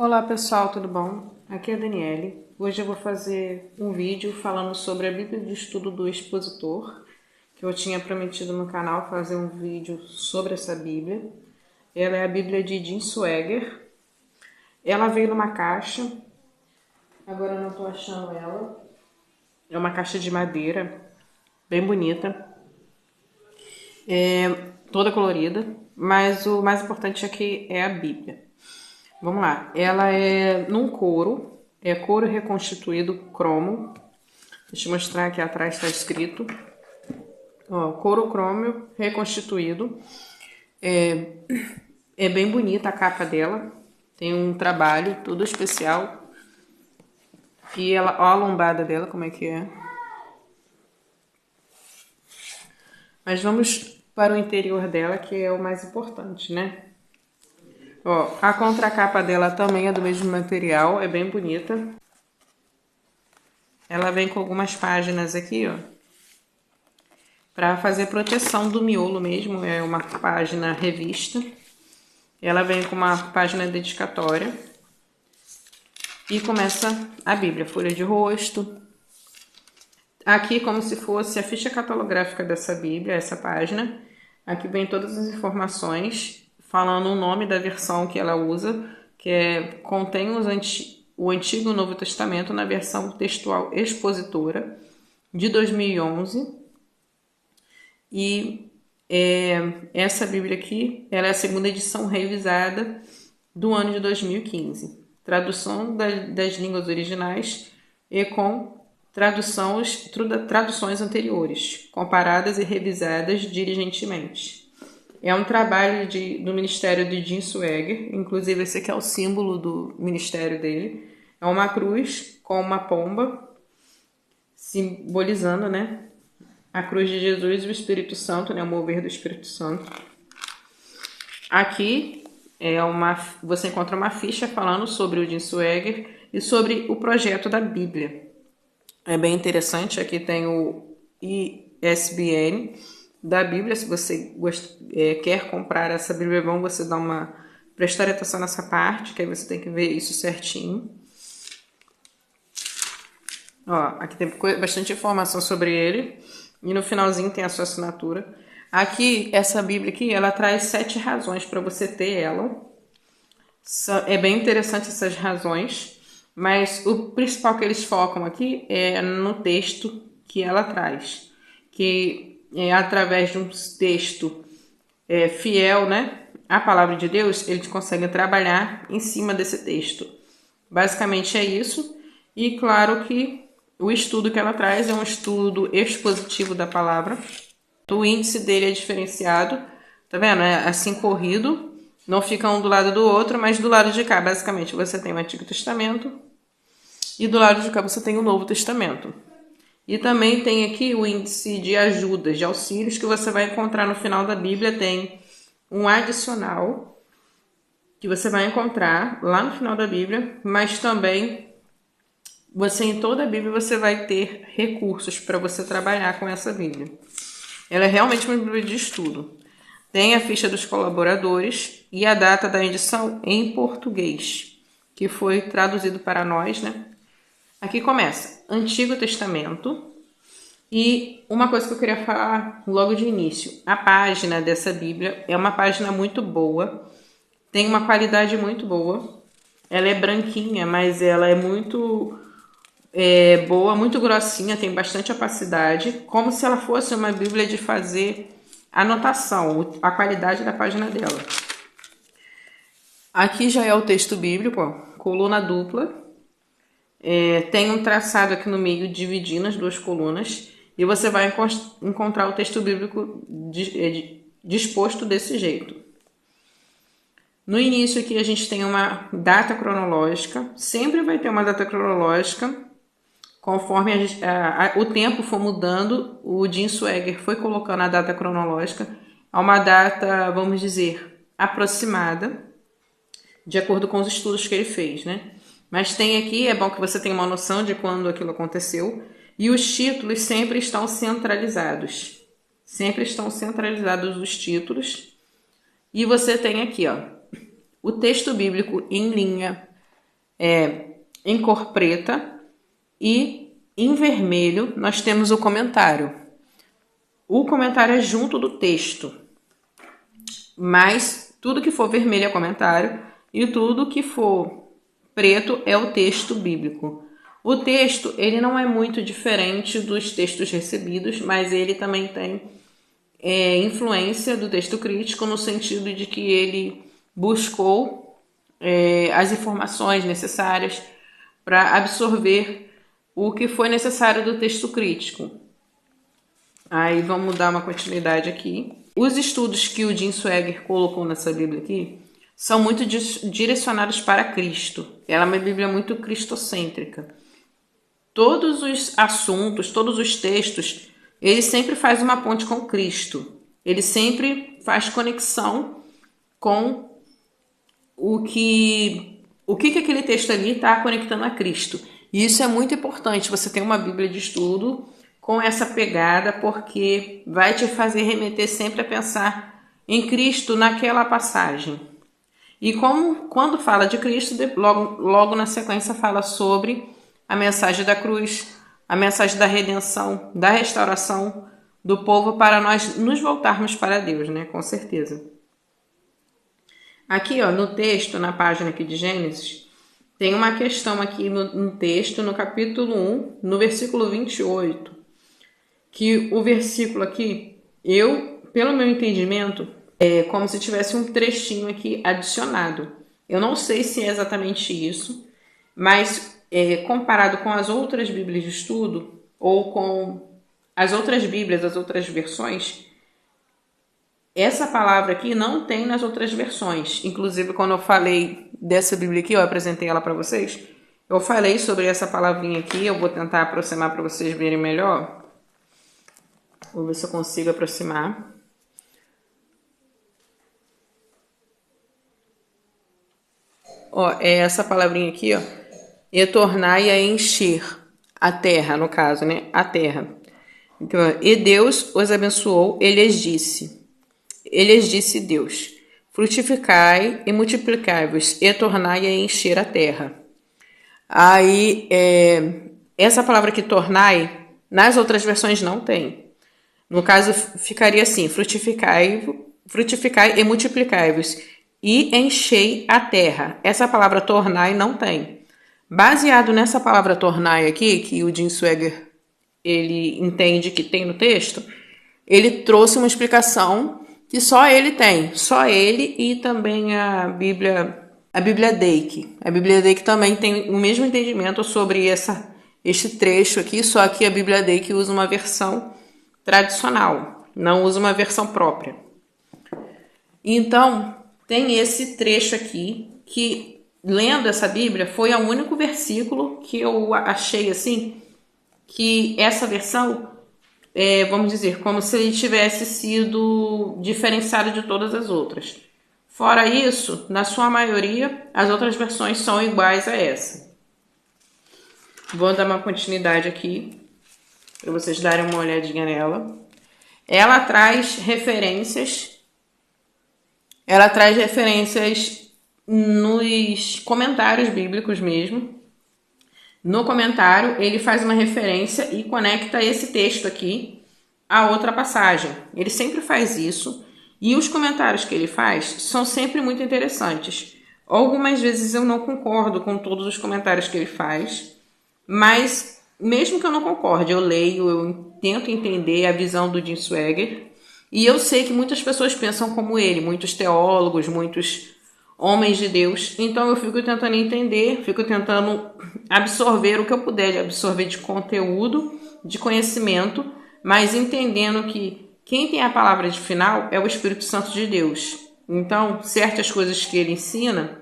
Olá pessoal, tudo bom? Aqui é a Daniele. Hoje eu vou fazer um vídeo falando sobre a Bíblia de Estudo do Expositor, que eu tinha prometido no canal fazer um vídeo sobre essa Bíblia. Ela é a Bíblia de Jim Swagger. Ela veio numa caixa, agora eu não estou achando ela. É uma caixa de madeira, bem bonita, toda colorida, mas o mais importante aqui é a Bíblia. Vamos lá, ela é num couro, é couro reconstituído cromo. Deixa eu mostrar aqui atrás, está escrito. Ó, couro cromo reconstituído. É bem bonita a capa dela. Tem um trabalho todo especial. E ela, ó a lombada dela, como é que é. Mas vamos para o interior dela, que é o mais importante, né? Ó, a contracapa dela também é do mesmo material, é bem bonita. Ela vem com algumas páginas aqui, ó, para fazer proteção do miolo mesmo. É uma página revista. Ela vem com uma página dedicatória. E começa a Bíblia, folha de rosto. Aqui como se fosse a ficha catalográfica dessa Bíblia, essa página. Aqui vem todas as informações, falando o nome da versão que ela usa, contém o Antigo e o Novo Testamento na versão textual expositora de 2011. E essa Bíblia aqui, ela é a segunda edição revisada do ano de 2015. Tradução das línguas originais e com traduções anteriores, comparadas e revisadas diligentemente. É um trabalho do Ministério de Jim Swagger, inclusive esse aqui é o símbolo do ministério dele. É uma cruz com uma pomba, simbolizando, né, a cruz de Jesus e o Espírito Santo, né, o mover do Espírito Santo. Aqui você encontra uma ficha falando sobre o Jim Swagger e sobre o projeto da Bíblia. É bem interessante, aqui tem o ISBN da Bíblia. Se você quer comprar essa Bíblia, é bom você prestar atenção nessa parte, que aí você tem que ver isso certinho. Ó, aqui tem bastante informação sobre ele. E no finalzinho tem a sua assinatura. Aqui, essa Bíblia aqui, ela traz 7 razões para você ter ela. É bem interessante essas razões, mas o principal que eles focam aqui é no texto que ela traz, que é através de um texto fiel, né, à palavra de Deus, eles conseguem trabalhar em cima desse texto. Basicamente é isso, e claro que o estudo que ela traz é um estudo expositivo da palavra. O índice dele é diferenciado, tá vendo? É assim corrido. Não fica um do lado do outro, mas do lado de cá, basicamente, você tem o Antigo Testamento e do lado de cá você tem o Novo Testamento. E também tem aqui o índice de ajudas, de auxílios, que você vai encontrar no final da Bíblia. Tem um adicional que você vai encontrar lá no final da Bíblia, mas também em toda a Bíblia você vai ter recursos para você trabalhar com essa Bíblia. Ela é realmente uma Bíblia de estudo. Tem a ficha dos colaboradores e a data da edição em português, que foi traduzido para nós, né? Aqui começa Antigo Testamento. E uma coisa que eu queria falar logo de início. A página dessa Bíblia é uma página muito boa. Tem uma qualidade muito boa. Ela é branquinha, mas ela é muito boa, muito grossinha, tem bastante opacidade. Como se ela fosse uma Bíblia de fazer anotação, a qualidade da página dela. Aqui já é o texto bíblico, ó, coluna dupla. Tem um traçado aqui no meio dividindo as duas colunas. E você vai encontrar o texto bíblico disposto desse jeito. No início aqui a gente tem uma data cronológica. Sempre vai ter uma data cronológica. Conforme o tempo for mudando, o Jim Swagger foi colocando a data cronológica a uma data, vamos dizer, aproximada, de acordo com os estudos que ele fez, né? Mas tem aqui, é bom que você tenha uma noção de quando aquilo aconteceu, e os títulos sempre estão centralizados. Sempre estão centralizados os títulos. E você tem aqui, ó, o texto bíblico em linha em cor preta, e em vermelho nós temos o comentário. O comentário é junto do texto, mas tudo que for vermelho é comentário e tudo que for preto é o texto bíblico. O texto, ele não é muito diferente dos textos recebidos, mas ele também tem influência do texto crítico, no sentido de que ele buscou as informações necessárias para absorver o que foi necessário do texto crítico. Aí vamos dar uma continuidade aqui. Os estudos que o Jim Swaggart colocou nessa Bíblia aqui são muito direcionados para Cristo. Ela é uma Bíblia muito cristocêntrica. Todos os assuntos, todos os textos, ele sempre faz uma ponte com Cristo. Ele sempre faz conexão com o que aquele texto ali está conectando a Cristo. E isso é muito importante, você ter uma Bíblia de estudo com essa pegada, porque vai te fazer remeter sempre a pensar em Cristo naquela passagem. E quando fala de Cristo, logo na sequência fala sobre a mensagem da cruz, a mensagem da redenção, da restauração do povo para nós nos voltarmos para Deus, né? Com certeza. Aqui, ó, no texto, na página aqui de Gênesis, tem uma questão aqui no texto, no capítulo 1, no versículo 28, que o versículo aqui, pelo meu entendimento, é como se tivesse um trechinho aqui adicionado. Eu não sei se é exatamente isso, mas comparado com as outras Bíblias de estudo, ou com as outras Bíblias, as outras versões, essa palavra aqui não tem nas outras versões. Inclusive, quando eu falei dessa Bíblia aqui, eu apresentei ela para vocês, eu falei sobre essa palavrinha aqui, eu vou tentar aproximar para vocês verem melhor. Vou ver se eu consigo aproximar. Ó, é essa palavrinha aqui, ó. E tornai a encher a terra, no caso, né? A terra. Então, e Deus os abençoou, ele lhes disse Deus: frutificai e multiplicai-vos, e tornai a encher a terra. Aí, essa palavra aqui, tornai, nas outras versões não tem. No caso, ficaria assim: frutificai e multiplicai-vos, e enchei a terra. Essa palavra tornai não tem. Baseado nessa palavra tornai aqui, que o Jim Swaggart ele entende que tem no texto, ele trouxe uma explicação que só ele tem. Só ele e também a Bíblia Dake. A Bíblia Dake também tem o mesmo entendimento sobre este trecho aqui, só que a Bíblia Dake usa uma versão tradicional, não usa uma versão própria. Então, tem esse trecho aqui que, lendo essa Bíblia, foi o único versículo que eu achei assim, que essa versão, vamos dizer, como se ele tivesse sido diferenciado de todas as outras. Fora isso, na sua maioria, as outras versões são iguais a essa. Vou dar uma continuidade aqui, para vocês darem uma olhadinha nela. Ela traz referências nos comentários bíblicos mesmo. No comentário, ele faz uma referência e conecta esse texto aqui a outra passagem. Ele sempre faz isso, e os comentários que ele faz são sempre muito interessantes. Algumas vezes eu não concordo com todos os comentários que ele faz, mas mesmo que eu não concorde, eu leio, eu tento entender a visão do Jim Swaggart, e eu sei que muitas pessoas pensam como ele, muitos teólogos, muitos homens de Deus. Então eu fico tentando entender, fico tentando absorver o que eu puder, absorver de conteúdo, de conhecimento, mas entendendo que quem tem a palavra de final é o Espírito Santo de Deus. Então, certas coisas que ele ensina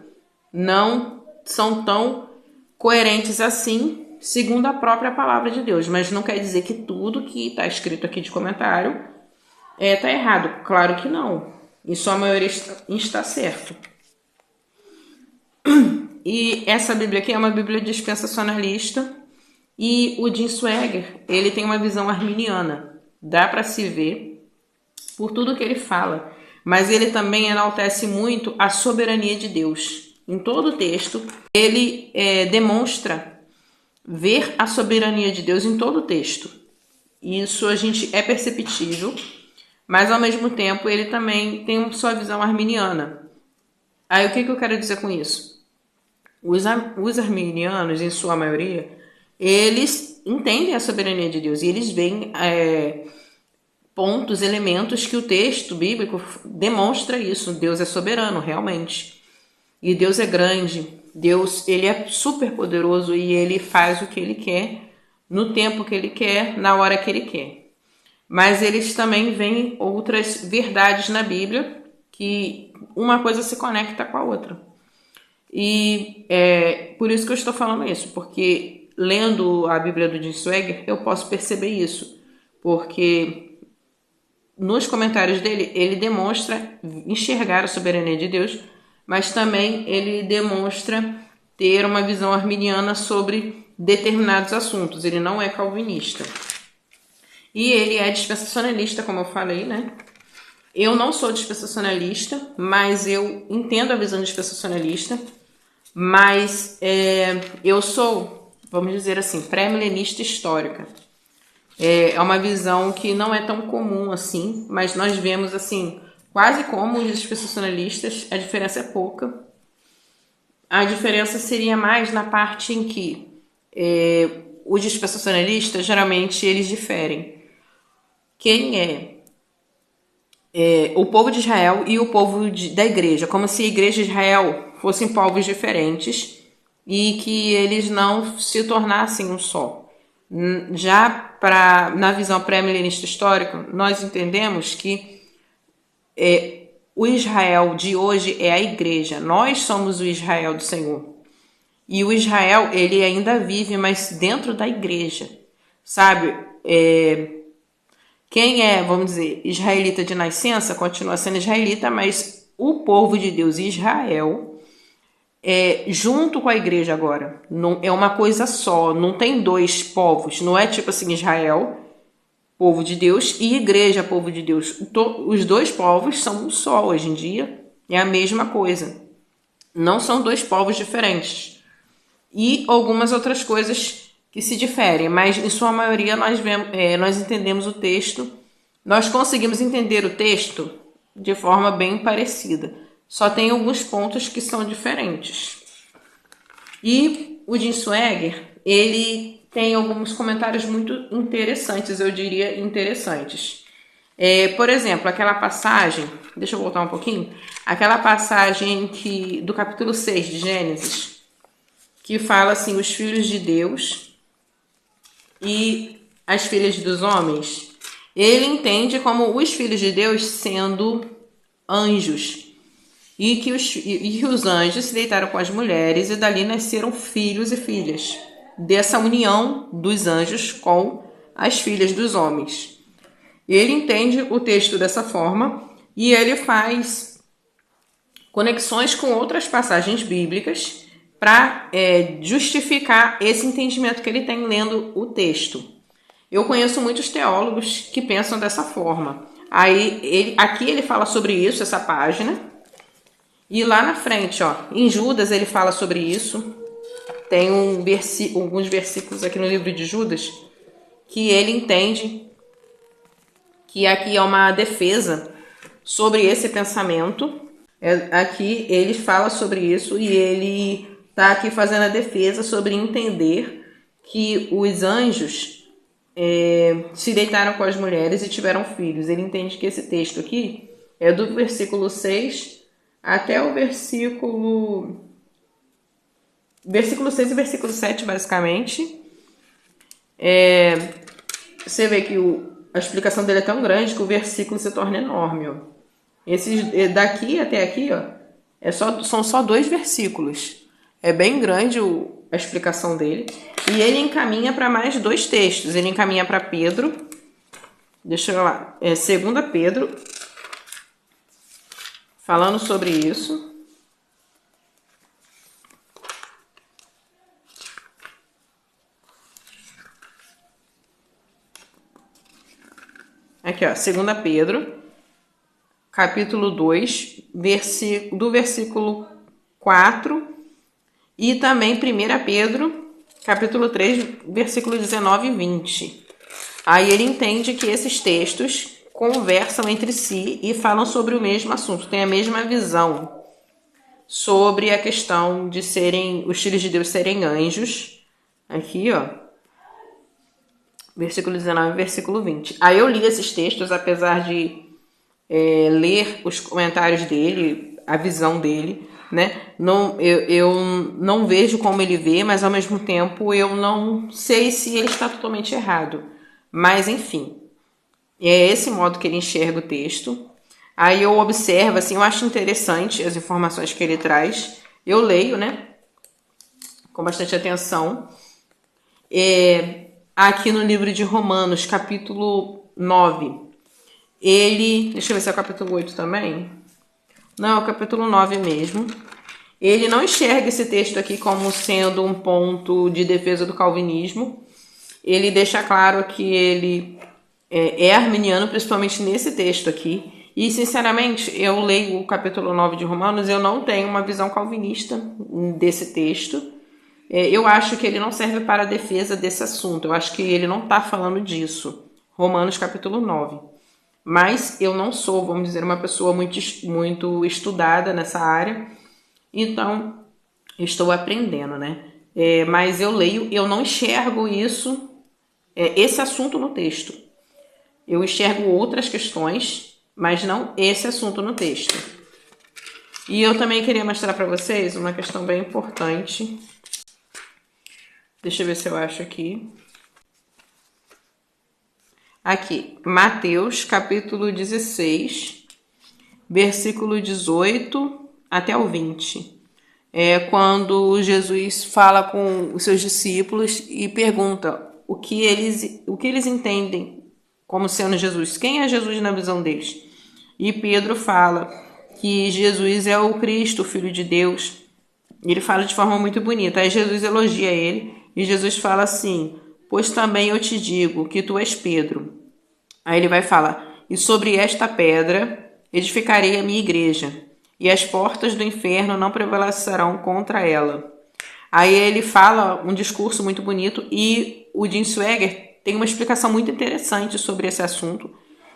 não são tão coerentes assim, segundo a própria palavra de Deus. Mas não quer dizer que tudo que está escrito aqui de comentário está errado. Claro que não. Em sua maioria está certo. E essa Bíblia aqui é uma Bíblia dispensacionalista, e o Jim Swaggart, ele tem uma visão arminiana. Dá para se ver por tudo que ele fala, mas ele também enaltece muito a soberania de Deus. em todo o texto, ele demonstra ver a soberania de Deus em todo o texto. Isso a gente é perceptível, mas ao mesmo tempo ele também tem sua visão arminiana. Aí o que eu quero dizer com isso? Os arminianos, em sua maioria, eles entendem a soberania de Deus e eles veem pontos, elementos que o texto bíblico demonstra isso. Deus é soberano, realmente. E Deus é grande. Deus, ele é super poderoso e ele faz o que ele quer, no tempo que ele quer, na hora que ele quer. Mas eles também veem outras verdades na Bíblia que uma coisa se conecta com a outra. E é por isso que eu estou falando isso, porque lendo a Bíblia do Jim Swaggart, eu posso perceber isso. Porque nos comentários dele, ele demonstra enxergar a soberania de Deus, mas também ele demonstra ter uma visão arminiana sobre determinados assuntos. Ele não é calvinista. E ele é dispensacionalista, como eu falei, né? Eu não sou dispensacionalista, mas eu entendo a visão dispensacionalista. Mas eu sou, vamos dizer assim, pré-milenista histórica. É uma visão que não é tão comum assim, mas nós vemos assim, quase como os dispensacionalistas, a diferença é pouca. A diferença seria mais na parte em que os dispensacionalistas, geralmente, eles diferem. Quem é o povo de Israel e o povo da igreja, como se a igreja de Israel fossem povos diferentes e que eles não se tornassem um só. Já na visão pré-milenista histórica, nós entendemos que o Israel de hoje é a igreja. Nós somos o Israel do Senhor. E o Israel, ele ainda vive, mas dentro da igreja. Sabe? Quem é, vamos dizer, israelita de nascença, continua sendo israelita, mas o povo de Deus, Israel, junto com a igreja agora. Não, é uma coisa só, não tem dois povos. Não é tipo assim, Israel, povo de Deus, e igreja, povo de Deus. Os dois povos são um só hoje em dia, é a mesma coisa. Não são dois povos diferentes. E algumas outras coisas que se diferem, mas em sua maioria nós entendemos o texto, nós conseguimos entender o texto de forma bem parecida. Só tem alguns pontos que são diferentes. E o Jim Swaggart, ele tem alguns comentários muito interessantes, eu diria interessantes. Por exemplo, aquela passagem, deixa eu voltar um pouquinho, aquela passagem do capítulo 6 de Gênesis, que fala assim, os filhos de Deus e as filhas dos homens, ele entende como os filhos de Deus sendo anjos. E que os anjos se deitaram com as mulheres e dali nasceram filhos e filhas. Dessa união dos anjos com as filhas dos homens. Ele entende o texto dessa forma e ele faz conexões com outras passagens bíblicas para justificar esse entendimento que ele tem lendo o texto. Eu conheço muitos teólogos que pensam dessa forma. Aí aqui ele fala sobre isso, essa página. E lá na frente, ó, em Judas ele fala sobre isso. Tem alguns versículos aqui no livro de Judas que ele entende que aqui é uma defesa sobre esse pensamento. Aqui ele fala sobre isso e ele está aqui fazendo a defesa sobre entender que os anjos se deitaram com as mulheres e tiveram filhos. Ele entende que esse texto aqui é do versículo 6 até o versículo 6 e versículo 7, basicamente. Você vê que a explicação dele é tão grande que o versículo se torna enorme. Ó. Daqui até aqui, ó, são só 2 versículos. É bem grande a explicação dele. E ele encaminha para mais 2 textos. Ele encaminha para Pedro. Deixa eu lá. 2 Pedro. Falando sobre isso. Aqui, ó. 2 Pedro. Capítulo 2. Do versículo 4 E também 1 Pedro, capítulo 3, versículo 19 e 20. Aí ele entende que esses textos conversam entre si e falam sobre o mesmo assunto, têm a mesma visão sobre a questão de serem, os filhos de Deus serem anjos. Aqui, ó, versículo 19 e versículo 20. Aí eu li esses textos, apesar de ler os comentários dele, a visão dele, né? Eu não vejo como ele vê, mas ao mesmo tempo eu não sei se ele está totalmente errado. Mas enfim, é esse modo que ele enxerga o texto. Aí eu observo, assim, eu acho interessante as informações que ele traz. Eu leio, né? Com bastante atenção. Aqui no livro de Romanos, capítulo 9. Deixa eu ver se é o capítulo 8 também. Não, é o capítulo 9 mesmo. Ele não enxerga esse texto aqui como sendo um ponto de defesa do calvinismo. Ele deixa claro que ele é arminiano, principalmente nesse texto aqui. E, sinceramente, eu leio o capítulo 9 de Romanos e eu não tenho uma visão calvinista desse texto. Eu acho que ele não serve para a defesa desse assunto. Eu acho que ele não está falando disso. Romanos capítulo 9. Mas eu não sou, vamos dizer, uma pessoa muito estudada nessa área. Então, estou aprendendo, né? Mas eu leio, eu não enxergo esse assunto no texto. Eu enxergo outras questões, mas não esse assunto no texto. E eu também queria mostrar para vocês uma questão bem importante. Deixa eu ver se eu acho aqui. Aqui, Mateus, capítulo 16, versículo 18 até o 20. Quando Jesus fala com os seus discípulos e pergunta o que eles entendem como sendo Jesus. Quem é Jesus na visão deles? E Pedro fala que Jesus é o Cristo, o Filho de Deus. Ele fala de forma muito bonita. Aí Jesus elogia ele e Jesus fala assim: pois também eu te digo que tu és Pedro. Aí ele vai falar: e sobre esta pedra edificarei a minha igreja, e as portas do inferno não prevalecerão contra ela. Aí ele fala um discurso muito bonito e o Jim Swaggart tem uma explicação muito interessante sobre esse assunto.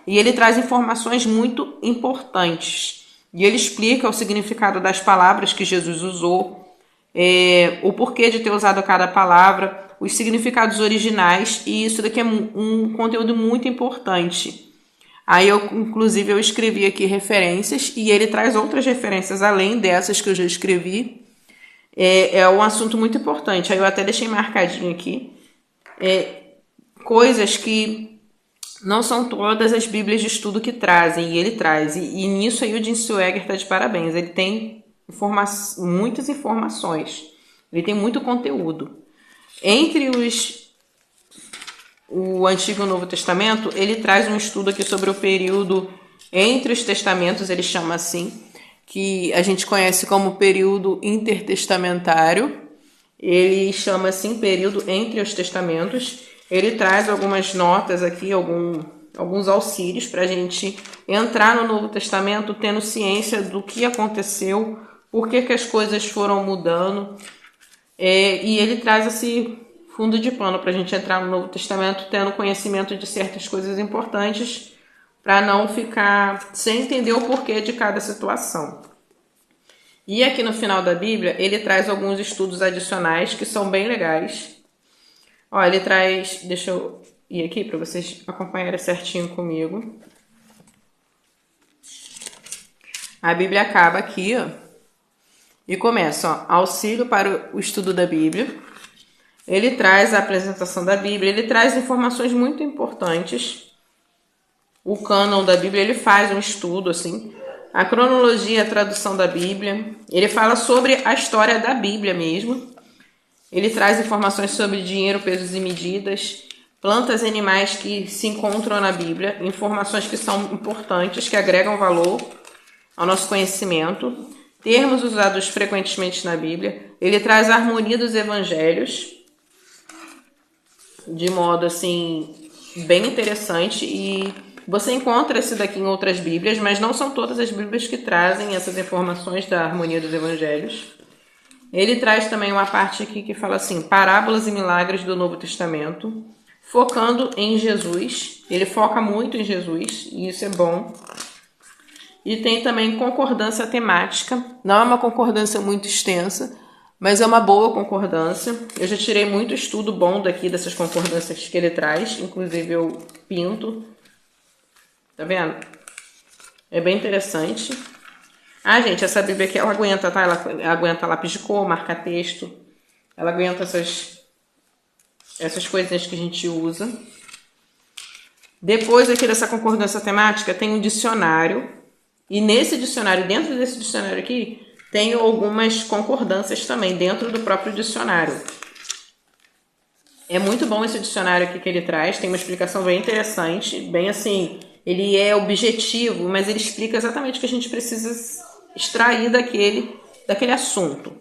E ele traz informações muito importantes. E ele explica o significado das palavras que Jesus usou, o porquê de ter usado cada palavra, os significados originais, e isso daqui é um conteúdo muito importante. Aí inclusive eu escrevi aqui referências e ele traz outras referências além dessas que eu já escrevi. É um assunto muito importante. Aí eu até deixei marcadinho aqui coisas que não são todas as bíblias de estudo que trazem, e ele traz. E nisso aí o Jim Swaggart está de parabéns. Ele tem muitas informações. Ele tem muito conteúdo. Entre o Antigo e o Novo Testamento, ele traz um estudo aqui sobre o período entre os testamentos, ele chama assim, que a gente conhece como período intertestamentário. Ele chama assim período entre os testamentos. Ele traz algumas notas aqui, alguns auxílios para a gente entrar no Novo Testamento tendo ciência do que aconteceu, por que as coisas foram mudando. E ele traz esse fundo de pano para a gente entrar no Novo Testamento tendo conhecimento de certas coisas importantes, para não ficar sem entender o porquê de cada situação. E aqui no final da Bíblia, ele traz alguns estudos adicionais que são bem legais. Ó, ele traz, deixa eu ir aqui para vocês acompanharem certinho comigo. A Bíblia acaba aqui, ó, e começa, ó, auxílio para o estudo da Bíblia. Ele traz a apresentação da Bíblia, ele traz informações muito importantes. O cânon da Bíblia, ele faz um estudo, assim, a cronologia, a tradução da Bíblia. Ele fala sobre a história da Bíblia mesmo. Ele traz informações sobre dinheiro, pesos e medidas, plantas e animais que se encontram na Bíblia, informações que são importantes, que agregam valor ao nosso conhecimento, termos usados frequentemente na Bíblia. Ele traz a harmonia dos evangelhos, de modo assim bem interessante, e você encontra esse daqui em outras Bíblias, mas não são todas as Bíblias que trazem essas informações da harmonia dos evangelhos. Ele traz também uma parte aqui que fala assim, parábolas e milagres do Novo Testamento, focando em Jesus. Ele foca muito em Jesus, e isso é bom. E tem também concordância temática. Não é uma concordância muito extensa, mas é uma boa concordância. Eu já tirei muito estudo bom daqui dessas concordâncias que ele traz. Inclusive eu pinto. Tá vendo? É bem interessante. Ah, gente, essa Bíblia aqui, ela aguenta, tá? Ela aguenta lápis de cor, marca-texto. Ela aguenta essas coisinhas que a gente usa. Depois aqui dessa concordância temática tem um dicionário. E nesse dicionário, dentro desse dicionário aqui, tem algumas concordâncias também, dentro do próprio dicionário. É muito bom esse dicionário aqui que ele traz, tem uma explicação bem interessante, bem assim, ele é objetivo, mas ele explica exatamente o que a gente precisa extrair daquele assunto.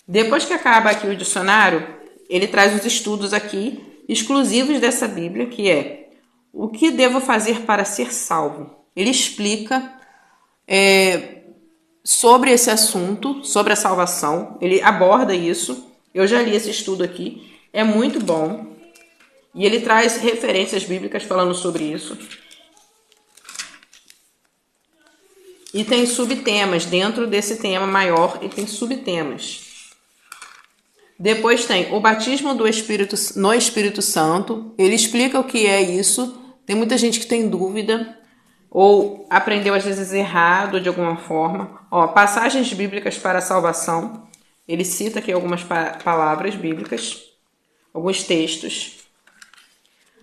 Depois que acaba aqui o dicionário, ele traz os estudos aqui, exclusivos dessa Bíblia, que é o que devo fazer para ser salvo. Ele explica sobre esse assunto, sobre a salvação, ele aborda isso. Eu já li esse estudo aqui, é muito bom. E ele traz referências bíblicas falando sobre isso. E tem subtemas, dentro desse tema maior, e tem subtemas. Depois tem o batismo no Espírito Santo, ele explica o que é isso. Tem muita gente que tem dúvida, ou aprendeu às vezes errado de alguma forma. Passagens bíblicas para a salvação. Ele cita aqui algumas palavras bíblicas, alguns textos.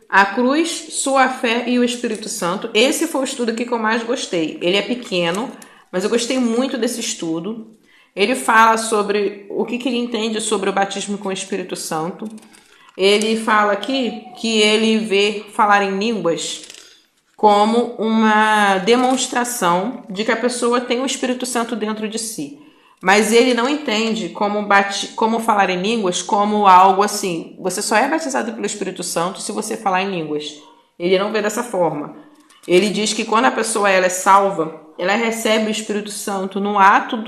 A cruz, sua fé e o Espírito Santo. Esse foi o estudo aqui que eu mais gostei. Ele é pequeno, mas eu gostei muito desse estudo. Ele fala sobre o que ele entende sobre o batismo com o Espírito Santo. Ele fala aqui que ele vê falar em línguas como uma demonstração de que a pessoa tem o Espírito Santo dentro de si. Mas ele não entende como falar em línguas como algo assim. Você só é batizado pelo Espírito Santo se você falar em línguas. Ele não vê dessa forma. Ele diz que quando a pessoa ela é salva, ela recebe o Espírito Santo no ato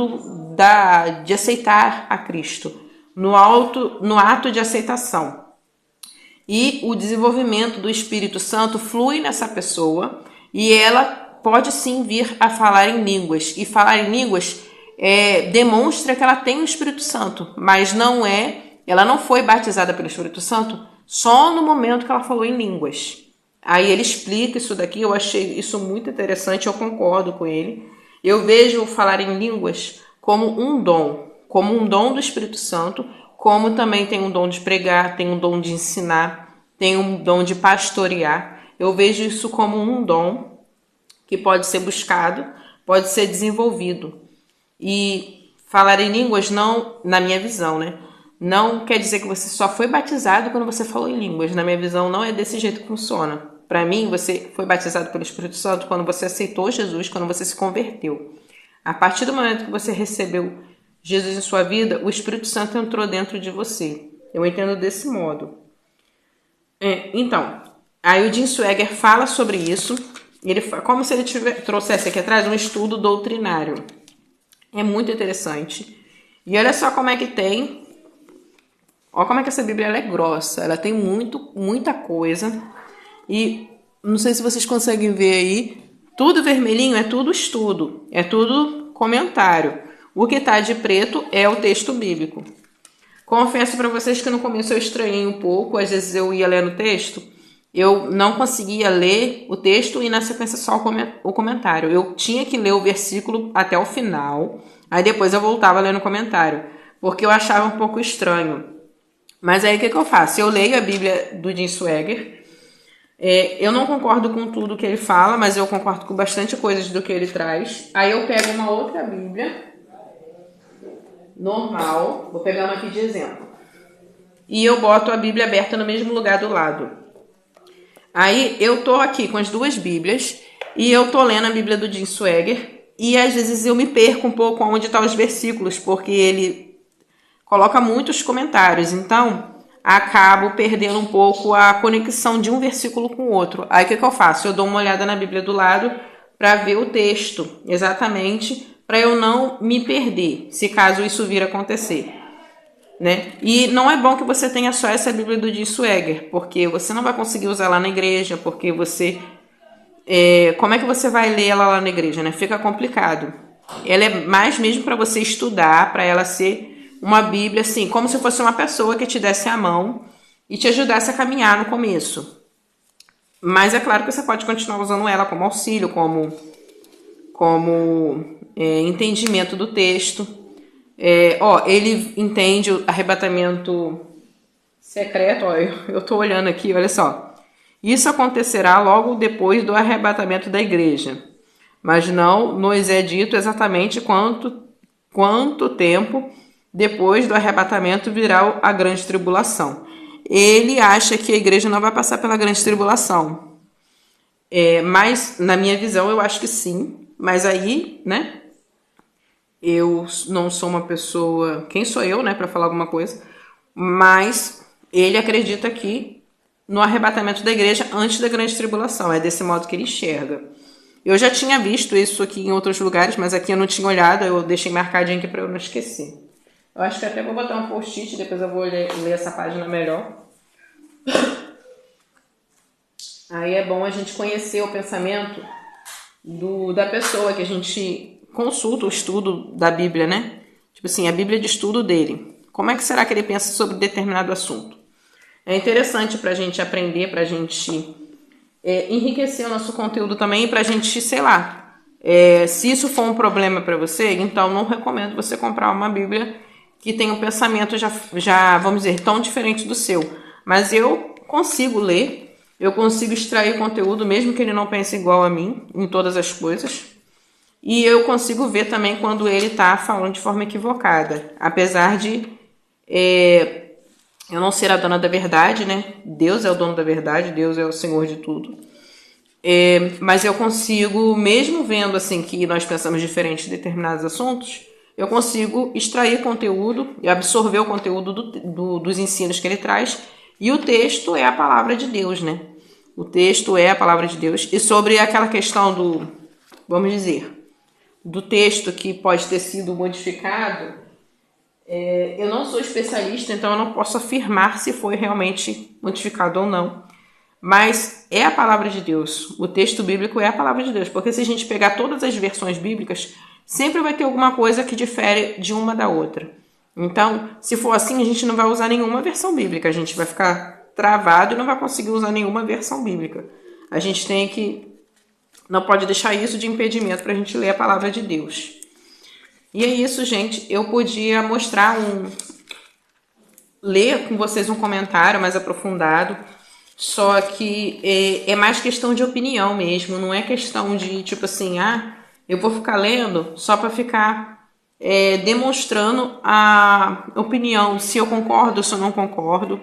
de aceitar a Cristo. No ato de aceitação. E o desenvolvimento do Espírito Santo flui nessa pessoa e ela pode sim vir a falar em línguas. E falar em línguas demonstra que ela tem o Espírito Santo, mas ela não foi batizada pelo Espírito Santo só no momento que ela falou em línguas. Aí ele explica isso daqui, eu achei isso muito interessante, eu concordo com ele. Eu vejo falar em línguas como um dom do Espírito Santo, como também tem um dom de pregar, tem um dom de ensinar, tem um dom de pastorear. Eu vejo isso como um dom que pode ser buscado, pode ser desenvolvido. E falar em línguas não, na minha visão, né? Não quer dizer que você só foi batizado quando você falou em línguas. Na minha visão, não é desse jeito que funciona. Para mim, você foi batizado pelo Espírito Santo quando você aceitou Jesus, quando você se converteu. A partir do momento que você recebeu Jesus em sua vida, o Espírito Santo entrou dentro de você. Eu entendo desse modo. Então, aí o Jim Swaggart fala sobre isso. Como se ele trouxesse aqui atrás um estudo doutrinário. É muito interessante. E olha só como é que tem. Olha como é que essa Bíblia ela é grossa. Ela tem muita coisa. E não sei se vocês conseguem ver aí. Tudo vermelhinho é tudo estudo. É tudo comentário. O que está de preto é o texto bíblico. Confesso para vocês que no começo eu estranhei um pouco. Às vezes eu ia ler no texto. Eu não conseguia ler o texto e na sequência só o comentário. Eu tinha que ler o versículo até o final. Aí depois eu voltava a ler no comentário. Porque eu achava um pouco estranho. Mas aí o que eu faço? Eu leio a Bíblia do Jim Swaggart. Eu não concordo com tudo que ele fala, mas eu concordo com bastante coisas do que ele traz. Aí eu pego uma outra Bíblia normal, vou pegar uma aqui de exemplo. E eu boto a Bíblia aberta no mesmo lugar do lado. Aí eu tô aqui com as duas Bíblias e eu tô lendo a Bíblia do Jim Swaggart e às vezes eu me perco um pouco onde estão os versículos, porque ele coloca muitos comentários, então acabo perdendo um pouco a conexão de um versículo com o outro. Aí o que eu faço? Eu dou uma olhada na Bíblia do lado para ver o texto, exatamente, para eu não me perder, se caso isso vir a acontecer. né? E não é bom que você tenha só essa Bíblia do Jim Swaggart, porque você não vai conseguir usar lá na igreja, porque como é que você vai ler ela lá na igreja, né? Fica complicado. Ela é mais mesmo para você estudar, para ela ser uma Bíblia, assim, como se fosse uma pessoa que te desse a mão e te ajudasse a caminhar no começo. Mas é claro que você pode continuar usando ela como auxílio, como entendimento do texto. Ele entende o arrebatamento secreto. Eu tô olhando aqui, olha só. Isso acontecerá logo depois do arrebatamento da igreja, mas não nos é dito exatamente quanto tempo depois do arrebatamento virá a grande tribulação. Ele acha que a igreja não vai passar pela grande tribulação. Mas, na minha visão, eu acho que sim. Mas aí, né? Eu não sou uma pessoa... Quem sou eu, né, para falar alguma coisa? Mas ele acredita que no arrebatamento da igreja antes da grande tribulação. É desse modo que ele enxerga. Eu já tinha visto isso aqui em outros lugares, mas aqui eu não tinha olhado. Eu deixei marcadinho aqui para eu não esquecer. Eu acho que até vou botar um post-it, depois eu vou ler essa página melhor. Aí é bom a gente conhecer o pensamento da pessoa que a gente consulta o estudo da Bíblia, né? Tipo assim, a Bíblia de estudo dele. Como é que será que ele pensa sobre determinado assunto? É interessante para a gente aprender, para a gente enriquecer o nosso conteúdo também, para a gente, sei lá, se isso for um problema para você, então não recomendo você comprar uma Bíblia que tenha um pensamento já, vamos dizer, tão diferente do seu. Mas eu consigo ler, eu consigo extrair conteúdo, mesmo que ele não pense igual a mim, em todas as coisas. E eu consigo ver também quando ele está falando de forma equivocada. Apesar de eu não ser a dona da verdade, né? Deus é o dono da verdade, Deus é o Senhor de tudo. Mas eu consigo, mesmo vendo assim que nós pensamos diferente em determinados assuntos, eu consigo extrair conteúdo e absorver o conteúdo dos ensinos que ele traz. E o texto é a palavra de Deus, né? O texto é a palavra de Deus. E sobre aquela questão vamos dizer, do texto que pode ter sido modificado, eu não sou especialista, então eu não posso afirmar se foi realmente modificado ou não. Mas é a palavra de Deus. O texto bíblico é a palavra de Deus. Porque se a gente pegar todas as versões bíblicas, sempre vai ter alguma coisa que difere de uma da outra. Então, se for assim, a gente não vai usar nenhuma versão bíblica. A gente vai ficar travado e não vai conseguir usar nenhuma versão bíblica. A gente não pode deixar isso de impedimento para a gente ler a palavra de Deus. E é isso, gente. Eu podia ler com vocês um comentário mais aprofundado, só que é mais questão de opinião mesmo, não é questão de tipo assim, eu vou ficar lendo só para ficar demonstrando a opinião, se eu concordo ou se eu não concordo.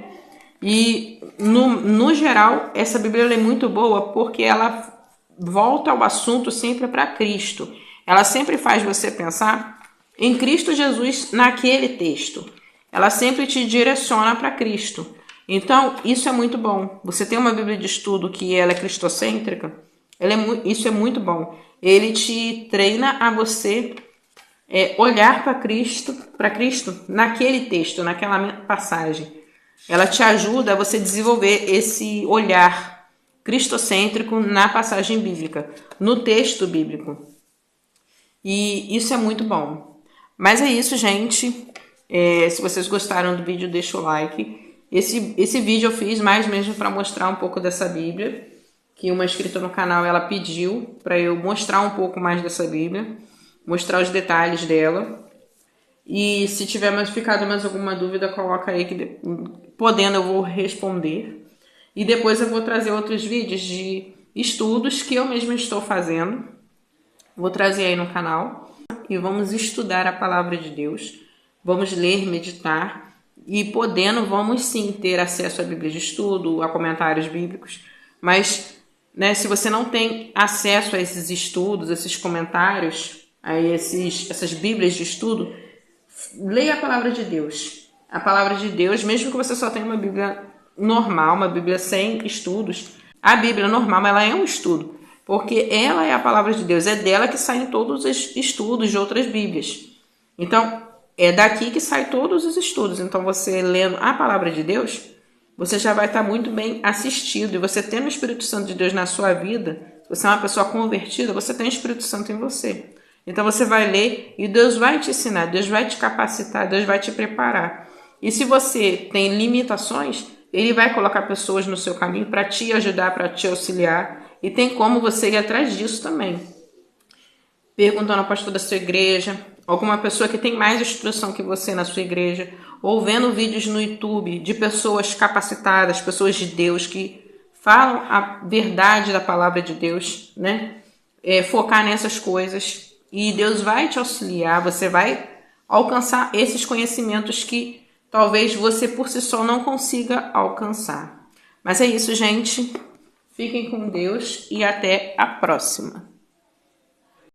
E no geral, essa Bíblia é muito boa porque ela volta ao assunto sempre para Cristo. Ela sempre faz você pensar em Cristo Jesus naquele texto. Ela sempre te direciona para Cristo. Então, isso é muito bom. Você tem uma Bíblia de estudo que ela é cristocêntrica, isso é muito bom. Ele te treina a você olhar para Cristo naquele texto, naquela passagem. Ela te ajuda a você desenvolver esse olhar cristocêntrico na passagem bíblica, no texto bíblico. E isso é muito bom. Mas é isso, gente. Se vocês gostaram do vídeo, deixa o like. Esse vídeo eu fiz mais mesmo para mostrar um pouco dessa Bíblia, que uma inscrita no canal ela pediu para eu mostrar um pouco mais dessa Bíblia, mostrar os detalhes dela. E se tiver ficado mais alguma dúvida, coloca aí que podendo eu vou responder. E depois eu vou trazer outros vídeos de estudos que eu mesma estou fazendo. Vou trazer aí no canal. E vamos estudar a palavra de Deus. Vamos ler, meditar. E podendo, vamos sim ter acesso à Bíblia de estudo, a comentários bíblicos. Mas, né, se você não tem acesso a esses estudos, esses comentários, a essas Bíblias de estudo, leia a palavra de Deus. A palavra de Deus, mesmo que você só tenha uma Bíblia normal, uma Bíblia sem estudos, a Bíblia normal ela é um estudo, porque ela é a palavra de Deus, é dela que saem todos os estudos de outras Bíblias. Então, É daqui que sai todos os estudos. Então, você lendo a palavra de Deus, você já vai estar muito bem assistido. E você tendo o Espírito Santo de Deus na sua vida, se você é uma pessoa convertida, você tem o Espírito Santo em você. Então, você vai ler e Deus vai te ensinar, Deus vai te capacitar, Deus vai te preparar. E se você tem limitações, Ele vai colocar pessoas no seu caminho para te ajudar, para te auxiliar. E tem como você ir atrás disso também. Perguntando ao pastor da sua igreja, alguma pessoa que tem mais instrução que você na sua igreja, ou vendo vídeos no YouTube de pessoas capacitadas, pessoas de Deus que falam a verdade da palavra de Deus, né? Focar nessas coisas e Deus vai te auxiliar, você vai alcançar esses conhecimentos que talvez você por si só não consiga alcançar. Mas é isso, gente. Fiquem com Deus e até a próxima.